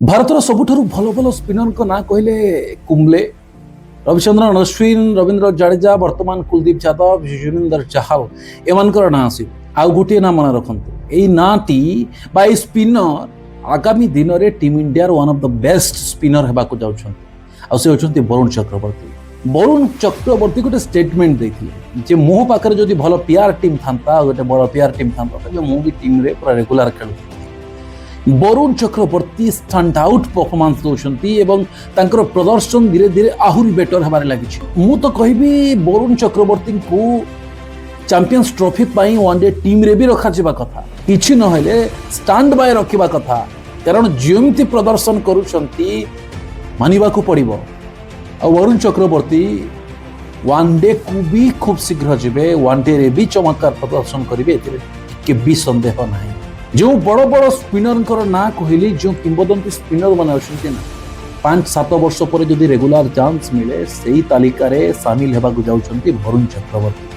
ଭାରତର ସବୁଠାରୁ ଭଲ ଭଲ ସ୍ପିନରଙ୍କ ନାଁ କହିଲେ କୁମ୍ବଲେ, ରବିଚନ୍ଦ୍ରନ ଅଶ୍ୱିନ, ରବୀନ୍ଦ୍ର ଜାଡେଜା, ବର୍ତ୍ତମାନ କୁଲଦୀପ ଯାଦବ, ଯୁଜବେନ୍ଦ୍ର ଚାହଲ ଏମାନଙ୍କର ନାଁ ଆସିବ। ଆଉ ଗୋଟିଏ ନାଁ ମନେ ରଖନ୍ତୁ, ଏଇ ନାଁଟି ବା ଏଇ ସ୍ପିନର ଆଗାମୀ ଦିନରେ ଟିମ୍ ଇଣ୍ଡିଆର one of the best spinner ହେବାକୁ ଯାଉଛନ୍ତି। ଆଉ ସେ ହେଉଛନ୍ତି ବରୁଣ ଚକ୍ରବର୍ତ୍ତୀ। ବରୁଣ ଚକ୍ରବର୍ତ୍ତୀ ଗୋଟେ ଷ୍ଟେଟମେଣ୍ଟ ଦେଇଥିଲେ ଯେ ମୋ ପାଖରେ ଯଦି ଭଲ ପିଆର ଟିମ୍ ଥାନ୍ତା, ଗୋଟେ ବଡ଼ ପିଆର ଟିମ୍ ଥାନ୍ତା, ତେବେ ମୁଁ ବି ଟିମ୍ରେ ପୁରା ରେଗୁଲାର ଖେଳୁଥିଲି। Varun Chakravarthy stand out performance ଦେଉଛନ୍ତି ଏବଂ ତାଙ୍କର ପ୍ରଦର୍ଶନ ଧୀରେ ଧୀରେ ଆହୁରି ବେଟର ହେବାରେ ଲାଗିଛି। ମୁଁ ତ କହିବି ବରୁଣ ଚକ୍ରବର୍ତ୍ତୀଙ୍କୁ ଚାମ୍ପିୟନ୍ସ ଟ୍ରଫି ପାଇଁ ୱାନ୍ ଡେ ଟିମ୍ରେ ବି ରଖାଯିବା କଥା, କିଛି ନହେଲେ ଷ୍ଟାଣ୍ଡ ବାଏ ରଖିବା କଥା, କାରଣ ଯେମିତି ପ୍ରଦର୍ଶନ କରୁଛନ୍ତି ମାନିବାକୁ ପଡ଼ିବ। ଆଉ ବରୁଣ ଚକ୍ରବର୍ତ୍ତୀ ୱାନ୍ ଡେକୁ ବି ଖୁବ୍ ଶୀଘ୍ର ଯିବେ, ୱାନ୍ ଡେରେ ବି ଚମତ୍କାର ପ୍ରଦର୍ଶନ କରିବେ, ଏଥିରେ ଟିକେ ବି ସନ୍ଦେହ ନାହିଁ। जो बड़ बड़ स्पिनर ना कहली, जो किंबदंती स्पिनर मैंने अच्छे ना 5-7 वर्ष पर जदि रेगुलर चांस मिले, से तालिकार सामिल होगा जाऊँ वरुण चक्रवर्ती।